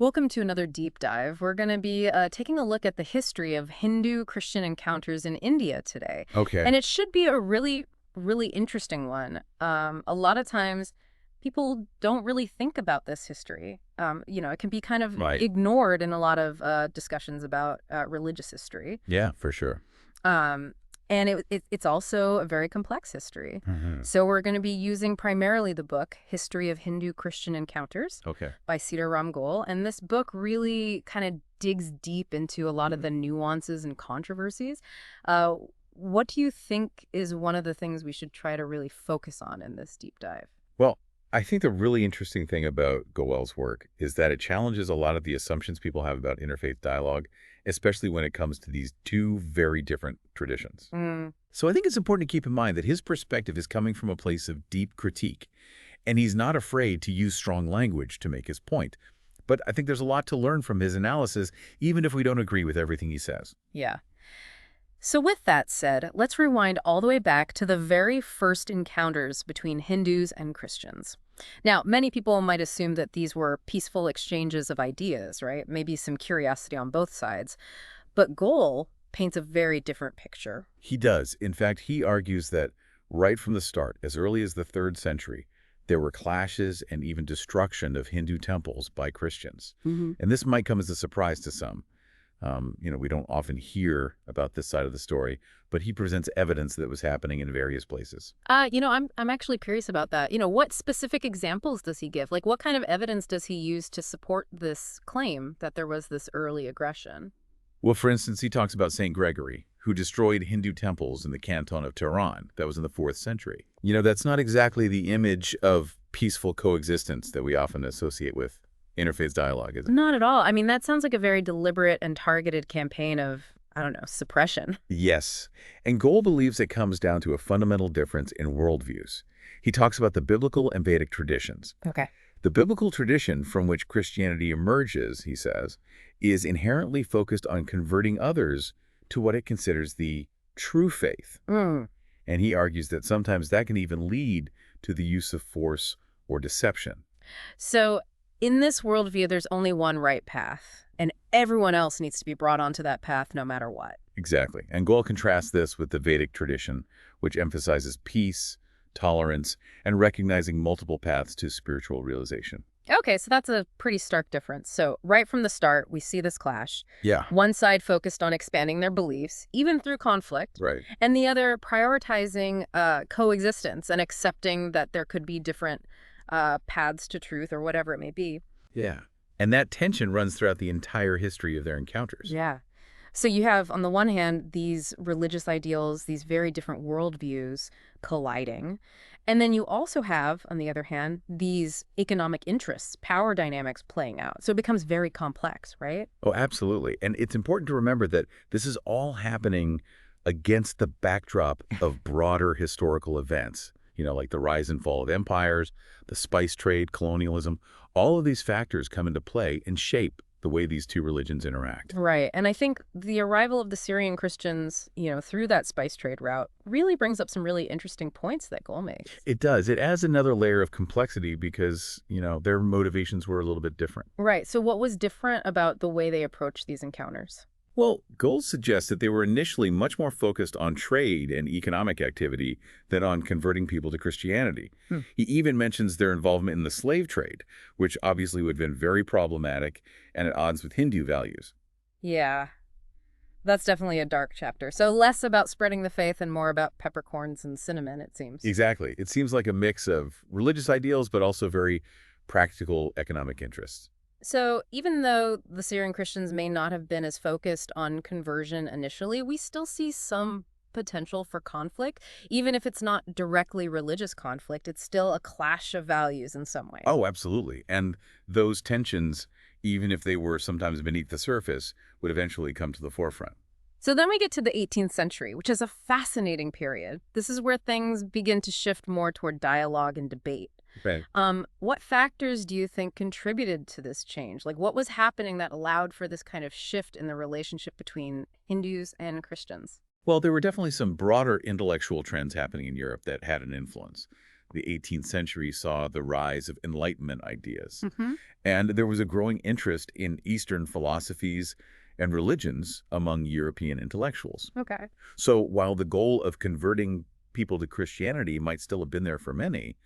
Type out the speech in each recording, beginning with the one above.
Welcome to another deep dive. We're going to be taking a look at the history of Hindu-Christian encounters in India today. Okay. And it should be a really interesting one. A lot of times, people don't really think about this history. It can be kind of Right. ignored in a lot of discussions about religious history. Yeah, for sure. Um, and it's also a very complex history. Hmm. So we're going to be using primarily the book History of Hindu-Christian Encounters Okay. by Ram Goel. And this book really kind of digs deep into a lot of the nuances and controversies. What do you think is one of the things we should try to really focus on in this deep dive? Well, I think the really interesting thing about Goel's work is that it challenges a lot of the assumptions people have about interfaith dialogue, especially when it comes to these two very different traditions. Mm, So I think it's important to keep in mind that his perspective is coming from a place of deep critique, and he's not afraid to use strong language to make his point. But I think there's a lot to learn from his analysis, even if we don't agree with everything he says. yeah. So with that said, let's rewind all the way back to the very first encounters between Hindus and Christians. Now, many people might assume that these were peaceful exchanges of ideas, right? Maybe some curiosity on both sides. But Goel paints a very different picture. He does. In fact, he argues that right from the start, as early as the 3rd century, there were clashes and even destruction of Hindu temples by Christians. Mm-hmm. And this might come as a surprise to some. We don't often hear about this side of the story, but he presents evidence that was happening in various places. I'm actually curious about that. What specific examples does he give? Like, what kind of evidence does he use to support this claim that there was this early aggression? Well, for instance, he talks about St. Gregory, who destroyed Hindu temples in the canton of Tehran. That was in the 4th century. That's not exactly the image of peaceful coexistence that we often associate with interfaith dialogue, is it? Not at all. I mean, that sounds like a very deliberate and targeted campaign of, I don't know, suppression. Yes, and Goel believes it comes down to a fundamental difference in worldviews. He talks about the biblical and Vedic traditions. Okay. The biblical tradition from which Christianity emerges, he says, is inherently focused on converting others to what it considers the true faith. Mm. And he argues that sometimes that can even lead to the use of force or deception. So in this worldview, there's only one right path, and everyone else needs to be brought onto that path no matter what. Exactly. And Goel contrasts this with the Vedic tradition, which emphasizes peace, tolerance, and recognizing multiple paths to spiritual realization. Okay, so that's a pretty stark difference. So right from the start, we see this clash. Yeah. One side focused on expanding their beliefs, even through conflict, Right. and the other prioritizing coexistence and accepting that there could be different paths to truth or whatever it may be. Yeah. And that tension runs throughout the entire history of their encounters. Yeah. So you have, on the one hand, these religious ideals, these very different worldviews colliding. And then you also have, on the other hand, these economic interests, power dynamics playing out. So it becomes very complex, right? Oh, absolutely. And it's important to remember that this is all happening against the backdrop of broader historical events, like the rise and fall of empires, the spice trade, colonialism. All of these factors come into play and shape the way these two religions interact. Right. And I think the arrival of the Syrian Christians, through that spice trade route really brings up some really interesting points that Goel makes. It does. It adds another layer of complexity because, their motivations were a little bit different. Right. So what was different about the way they approached these encounters? Well, Goel suggests that they were initially much more focused on trade and economic activity than on converting people to Christianity. He even mentions their involvement in the slave trade, which obviously would have been very problematic and at odds with Hindu values. Yeah, that's definitely a dark chapter. So less about spreading the faith and more about peppercorns and cinnamon, it seems. Exactly. It seems like a mix of religious ideals, but also very practical economic interests. So even though the Syrian Christians may not have been as focused on conversion initially, we still see some potential for conflict. Even if it's not directly religious conflict, it's still a clash of values in some way. Oh, absolutely. And those tensions, even if they were sometimes beneath the surface, would eventually come to the forefront. So then we get to the 18th century, which is a fascinating period. This is where things begin to shift more toward dialogue and debate. Right. What factors do you think contributed to this change? Like, what was happening that allowed for this kind of shift in the relationship between Hindus and Christians? Well, there were definitely some broader intellectual trends happening in Europe that had an influence. The 18th century saw the rise of Enlightenment ideas. Mm-hmm. And there was a growing interest in Eastern philosophies and religions among European intellectuals. Okay. So while the goal of converting people to Christianity might still have been there for many,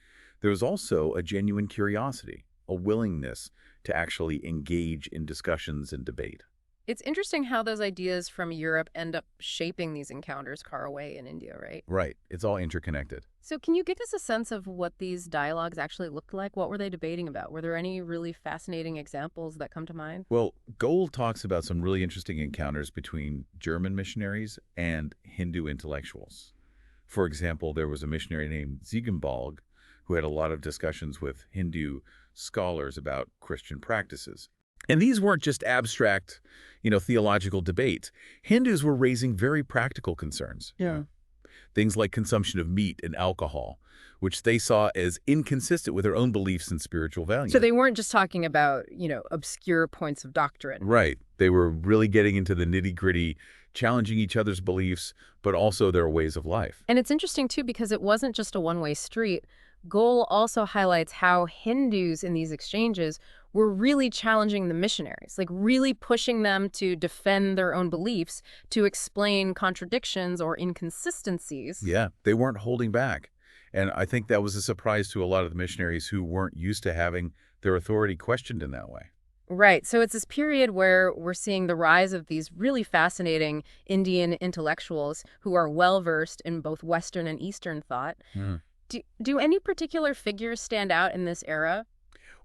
there was also a genuine curiosity, a willingness to actually engage in discussions and debate. It's interesting how those ideas from Europe end up shaping these encounters far away in India, right? Right. It's all interconnected. So can you give us a sense of what these dialogues actually looked like? What were they debating about? Were there any really fascinating examples that come to mind? Well, Gould talks about some really interesting encounters between German missionaries and Hindu intellectuals. For example, there was a missionary named Ziegenbalg who had a lot of discussions with Hindu scholars about Christian practices. And these weren't just abstract, theological debates. Hindus were raising very practical concerns. Yeah. Things like consumption of meat and alcohol, which they saw as inconsistent with their own beliefs and spiritual values. So they weren't just talking about, obscure points of doctrine. Right. They were really getting into the nitty-gritty, challenging each other's beliefs, but also their ways of life. And it's interesting, too, because it wasn't just a one-way street. Goal also highlights how Hindus in these exchanges were really challenging the missionaries, like really pushing them to defend their own beliefs, to explain contradictions or inconsistencies. Yeah, they weren't holding back. And I think that was a surprise to a lot of the missionaries who weren't used to having their authority questioned in that way. Right. So it's this period where we're seeing the rise of these really fascinating Indian intellectuals who are well-versed in both Western and Eastern thought. Hmm. Do any particular figures stand out in this era?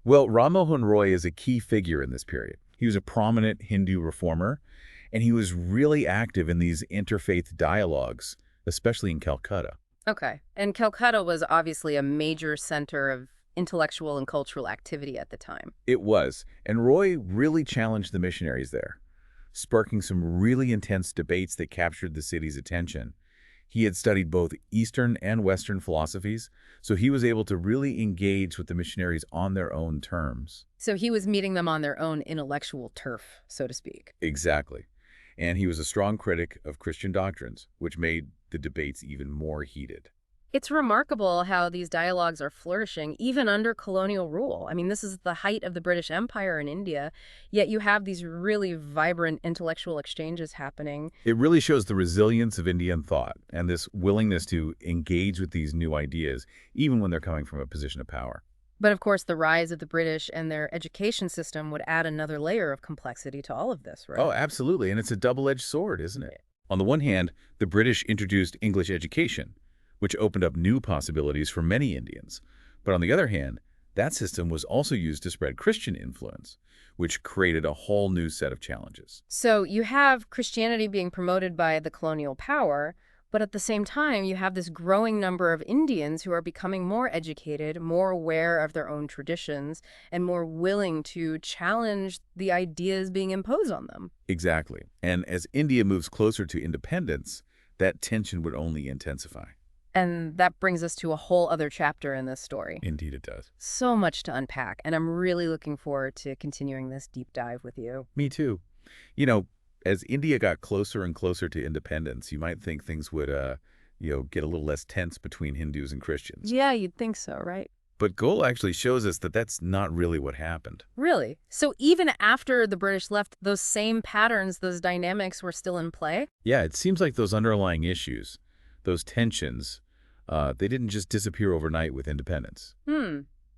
Well, Ram Mohan Roy is a key figure in this period. He was a prominent Hindu reformer, and he was really active in these interfaith dialogues, especially in Calcutta. Okay. And Calcutta was obviously a major center of intellectual and cultural activity at the time. It was, and Roy really challenged the missionaries there, sparking some really intense debates that captured the city's attention. He had studied both Eastern and Western philosophies, so he was able to really engage with the missionaries on their own terms. So he was meeting them on their own intellectual turf, so to speak. Exactly. And he was a strong critic of Christian doctrines, which made the debates even more heated. It's remarkable how these dialogues are flourishing even under colonial rule. I mean, this is the height of the British Empire in India, yet you have these really vibrant intellectual exchanges happening. It really shows the resilience of Indian thought and this willingness to engage with these new ideas, even when they're coming from a position of power. But of course, the rise of the British and their education system would add another layer of complexity to all of this, right? Oh, absolutely. And it's a double-edged sword, isn't it? On the one hand, the British introduced English education, which opened up new possibilities for many Indians. But on the other hand, that system was also used to spread Christian influence, which created a whole new set of challenges. So you have Christianity being promoted by the colonial power, but at the same time, you have this growing number of Indians who are becoming more educated, more aware of their own traditions, and more willing to challenge the ideas being imposed on them. Exactly. And as India moves closer to independence, that tension would only intensify. And that brings us to a whole other chapter in this story. Indeed it does. So much to unpack, and I'm really looking forward to continuing this deep dive with you. Me too. As India got closer and closer to independence, you might think things would, get a little less tense between Hindus and Christians. Yeah, you'd think so, right? But Goal actually shows us that that's not really what happened. Really? So even after the British left, those same patterns, those dynamics were still in play? Yeah, it seems like those underlying issues, those tensions, they didn't just disappear overnight with independence.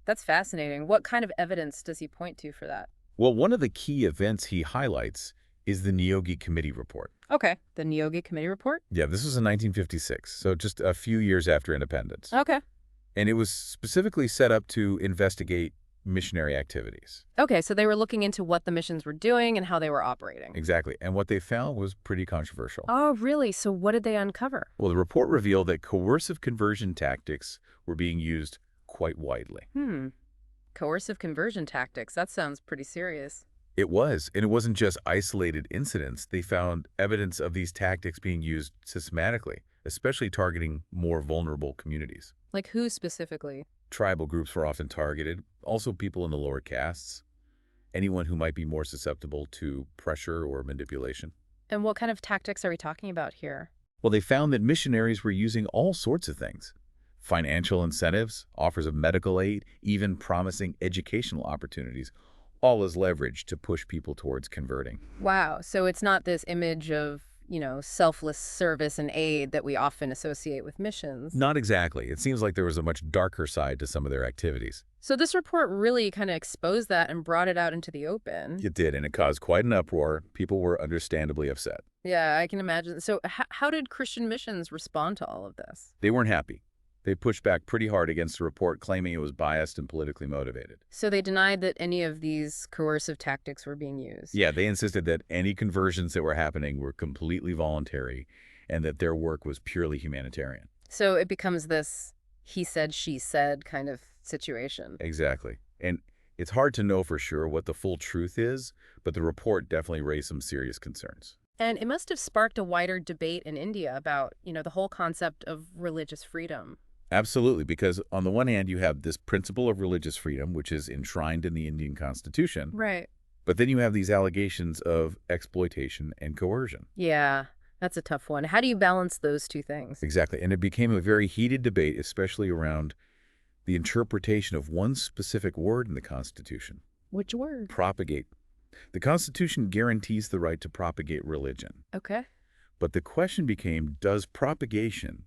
That's fascinating. What kind of evidence does he point to for that? Well, one of the key events he highlights is the Niyogi Committee report. Okay, the Niyogi Committee report? Yeah, this was in 1956, so just a few years after independence. Okay. And it was specifically set up to investigate missionary activities. Okay, so they were looking into what the missions were doing and how they were operating. Exactly. And what they found was pretty controversial. Oh, really? So what did they uncover? Well, the report revealed that coercive conversion tactics were being used quite widely. Coercive conversion tactics. That sounds pretty serious. It was. And it wasn't just isolated incidents. They found evidence of these tactics being used systematically, especially targeting more vulnerable communities. Like who specifically? Tribal groups were often targeted, also people in the lower castes, anyone who might be more susceptible to pressure or manipulation. And what kind of tactics are we talking about here? Well, they found that missionaries were using all sorts of things. financial incentives, offers of medical aid, even promising educational opportunities, all as leverage to push people towards converting. Wow. So it's not this image of, selfless service and aid that we often associate with missions. Not exactly. It seems like there was a much darker side to some of their activities. So this report really kind of exposed that and brought it out into the open. It did, and it caused quite an uproar. People were understandably upset. Yeah, I can imagine. So how did Christian missions respond to all of this? They weren't happy. They pushed back pretty hard against the report, claiming it was biased and politically motivated. So they denied that any of these coercive tactics were being used. Yeah, they insisted that any conversions that were happening were completely voluntary and that their work was purely humanitarian. So it becomes this he said, she said kind of situation. Exactly. And it's hard to know for sure what the full truth is, but the report definitely raised some serious concerns. And it must have sparked a wider debate in India about, the whole concept of religious freedom. Absolutely, because on the one hand, you have this principle of religious freedom, which is enshrined in the Indian Constitution. Right. But then you have these allegations of exploitation and coercion. Yeah, that's a tough one. How do you balance those two things? Exactly. And it became a very heated debate, especially around the interpretation of one specific word in the Constitution. Which word? Propagate. The Constitution guarantees the right to propagate religion. Okay. But the question became, does propagation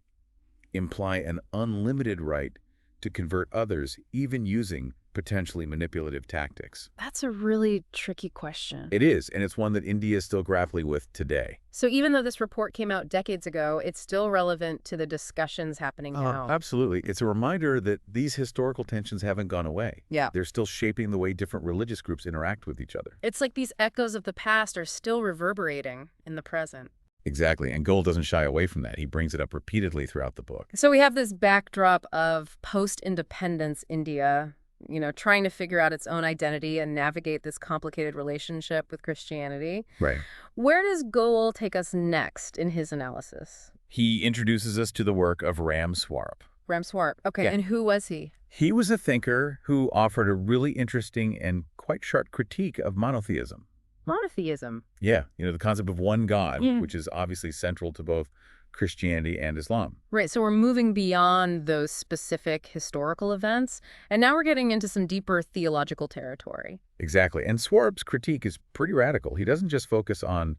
imply an unlimited right to convert others, even using potentially manipulative tactics? That's a really tricky question. It is, and it's one that India is still grappling with today. So even though this report came out decades ago, it's still relevant to the discussions happening now. Absolutely. It's a reminder that these historical tensions haven't gone away. Yeah. They're still shaping the way different religious groups interact with each other. It's like these echoes of the past are still reverberating in the present. Exactly, and Gould doesn't shy away from that. He brings it up repeatedly throughout the book. So we have this backdrop of post-independence India, trying to figure out its own identity and navigate this complicated relationship with Christianity. Right. Where does Gould take us next in his analysis? He introduces us to the work of Ram Swarup. Ram Swarup. Okay, Yeah. and who was he? He was a thinker who offered a really interesting and quite sharp critique of monotheism. Monotheism. Yeah, the concept of one God, Yeah. which is obviously central to both Christianity and Islam. Right, so we're moving beyond those specific historical events, and now we're getting into some deeper theological territory. Exactly, and Swarup's critique is pretty radical. He doesn't just focus on,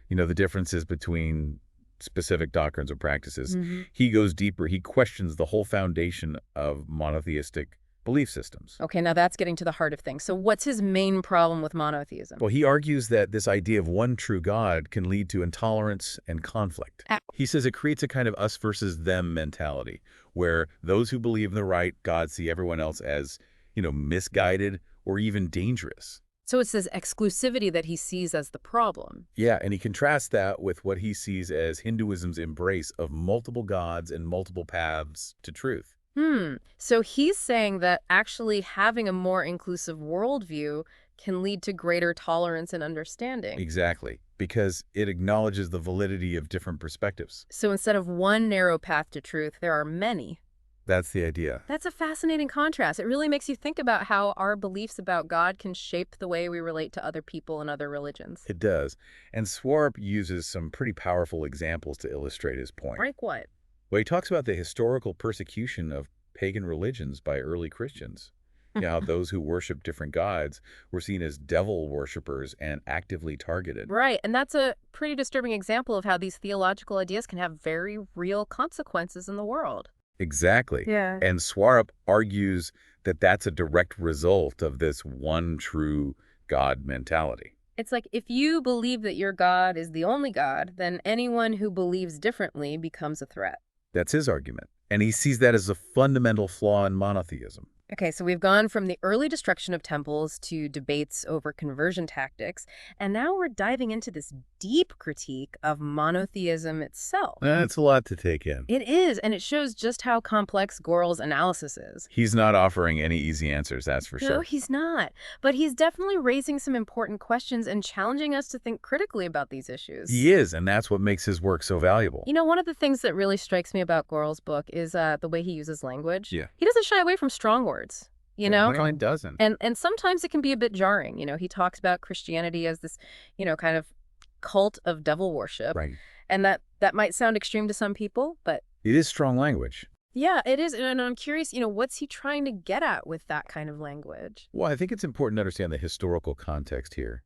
the differences between specific doctrines or practices. He goes deeper. He questions the whole foundation of monotheistic belief systems. Okay, now that's getting to the heart of things. So what's his main problem with monotheism? Well, he argues that this idea of one true God can lead to intolerance and conflict. He says it creates a kind of us versus them mentality, where those who believe in the right God see everyone else as, misguided or even dangerous. So it's this exclusivity that he sees as the problem. Yeah, and he contrasts that with what he sees as Hinduism's embrace of multiple gods and multiple paths to truth. So he's saying that actually having a more inclusive worldview can lead to greater tolerance and understanding. Exactly, because it acknowledges the validity of different perspectives. So instead of one narrow path to truth, there are many. That's the idea. That's a fascinating contrast. It really makes you think about how our beliefs about God can shape the way we relate to other people and other religions. It does. And Swarup uses some pretty powerful examples to illustrate his point. Like what? Well, he talks about the historical persecution of pagan religions by early Christians. How those who worship different gods were seen as devil worshippers and actively targeted. Right, and that's a pretty disturbing example of how these theological ideas can have very real consequences in the world. Exactly. Yeah. And Swarup argues that that's a direct result of this one true God mentality. It's like if you believe that your God is the only God, then anyone who believes differently becomes a threat. That's his argument. And he sees that as a fundamental flaw in monotheism. Okay, so we've gone from the early destruction of temples to debates over conversion tactics, and now we're diving into this deep critique of monotheism itself. That's a lot to take in. It is, and it shows just how complex Gourl's analysis is. He's not offering any easy answers, that's for No, sure. he's not. But he's definitely raising some important questions and challenging us to think critically about these issues. He is, and that's what makes his work so valuable. One of the things that really strikes me about Gourl's book is the way he uses language. Yeah. He doesn't shy away from strong words. No, he doesn't. And sometimes it can be a bit jarring. He talks about Christianity as this, kind of cult of devil worship. Right. And that might sound extreme to some people, but It is strong language. Yeah, it is. And I'm curious, what's he trying to get at with that kind of language? Well, I think it's important to understand the historical context here.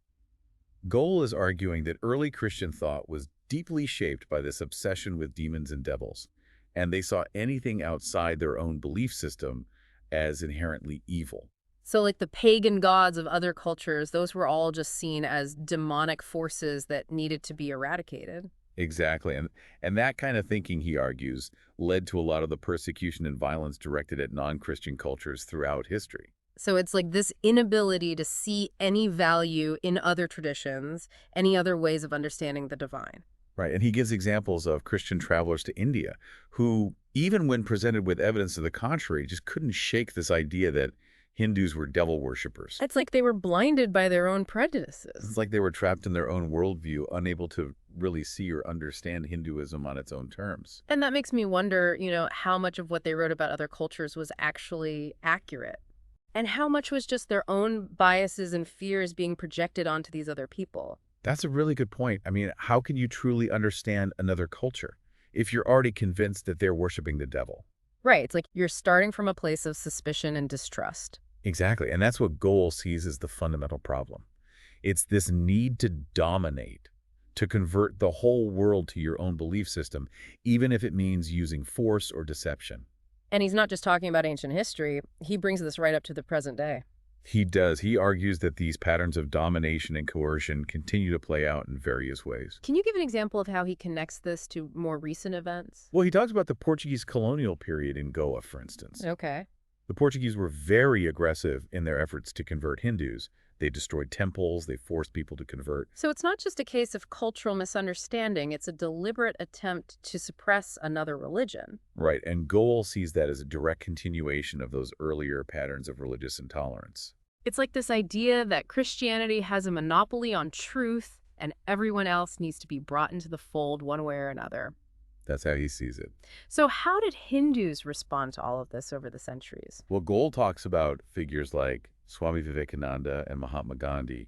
Goel is arguing that early Christian thought was deeply shaped by this obsession with demons and devils, and they saw anything outside their own belief system as inherently evil. So, like the pagan gods of other cultures, those were all just seen as demonic forces that needed to be eradicated. Exactly. And that kind of thinking, he argues, led to a lot of the persecution and violence directed at non-Christian cultures throughout history. So it's like this inability to see any value in other traditions, any other ways of understanding the divine. Right. And he gives examples of Christian travelers to India who, even when presented with evidence to the contrary, just couldn't shake this idea that Hindus were devil worshippers. It's like they were blinded by their own prejudices. It's like they were trapped in their own worldview, unable to really see or understand Hinduism on its own terms. And that makes me wonder, how much of what they wrote about other cultures was actually accurate. And how much was just their own biases and fears being projected onto these other people? That's a really good point. I mean, how can you truly understand another culture if you're already convinced that they're worshiping the devil? Right. It's like you're starting from a place of suspicion and distrust. Exactly. And that's what Goel sees as the fundamental problem. It's this need to dominate, to convert the whole world to your own belief system, even if it means using force or deception. And he's not just talking about ancient history. He brings this right up to the present day. He does. He argues that these patterns of domination and coercion continue to play out in various ways. Can you give an example of how he connects this to more recent events? Well, he talks about the Portuguese colonial period in Goa, for instance. Okay. The Portuguese were very aggressive in their efforts to convert Hindus. They destroyed temples, they forced people to convert. So it's not just a case of cultural misunderstanding, it's a deliberate attempt to suppress another religion. Right, and Goel sees that as a direct continuation of those earlier patterns of religious intolerance. It's like this idea that Christianity has a monopoly on truth and everyone else needs to be brought into the fold one way or another. That's how he sees it. So how did Hindus respond to all of this over the centuries? Well, Goel talks about figures like Swami Vivekananda and Mahatma Gandhi,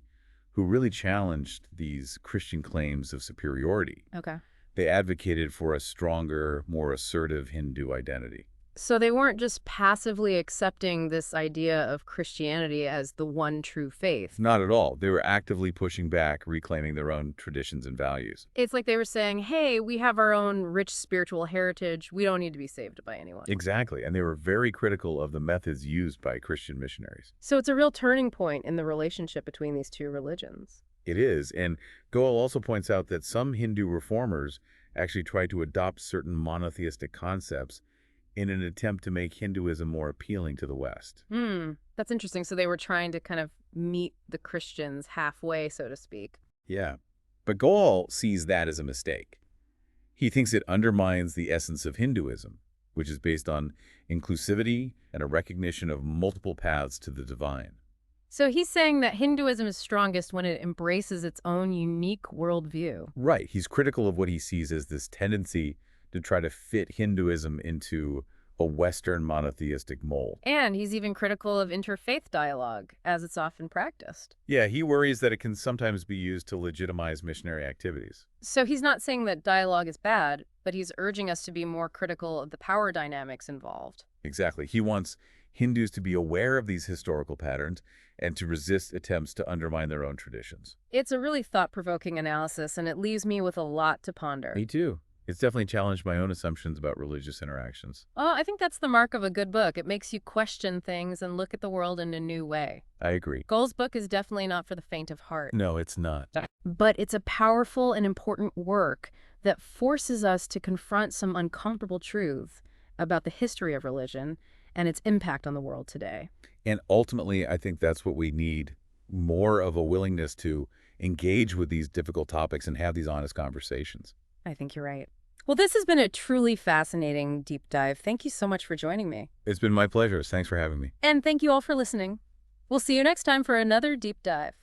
who really challenged these Christian claims of superiority. Okay. They advocated for a stronger, more assertive Hindu identity. So they weren't just passively accepting this idea of Christianity as the one true faith. Not at all. They were actively pushing back, reclaiming their own traditions and values. It's like they were saying, hey, we have our own rich spiritual heritage. We don't need to be saved by anyone. Exactly. And they were very critical of the methods used by Christian missionaries. So it's a real turning point in the relationship between these two religions. It is. And Goel also points out that some Hindu reformers actually tried to adopt certain monotheistic concepts in an attempt to make Hinduism more appealing to the West. That's interesting. So they were trying to kind of meet the Christians halfway, so to speak. Yeah. But Goel sees that as a mistake. He thinks it undermines the essence of Hinduism, which is based on inclusivity and a recognition of multiple paths to the divine. So he's saying that Hinduism is strongest when it embraces its own unique worldview. Right. He's critical of what he sees as this tendency to try to fit Hinduism into a Western monotheistic mold. And he's even critical of interfaith dialogue, as it's often practiced. Yeah, he worries that it can sometimes be used to legitimize missionary activities. So he's not saying that dialogue is bad, but he's urging us to be more critical of the power dynamics involved. Exactly. He wants Hindus to be aware of these historical patterns and to resist attempts to undermine their own traditions. It's a really thought-provoking analysis, and it leaves me with a lot to ponder. Me too. It's definitely challenged my own assumptions about religious interactions. Oh, I think that's the mark of a good book. It makes you question things and look at the world in a new way. I agree. Goel's book is definitely not for the faint of heart. No, it's not. But it's a powerful and important work that forces us to confront some uncomfortable truths about the history of religion and its impact on the world today. And ultimately, I think that's what we need, more of a willingness to engage with these difficult topics and have these honest conversations. I think you're right. Well, this has been a truly fascinating deep dive. Thank you so much for joining me. It's been my pleasure. Thanks for having me. And thank you all for listening. We'll see you next time for another deep dive.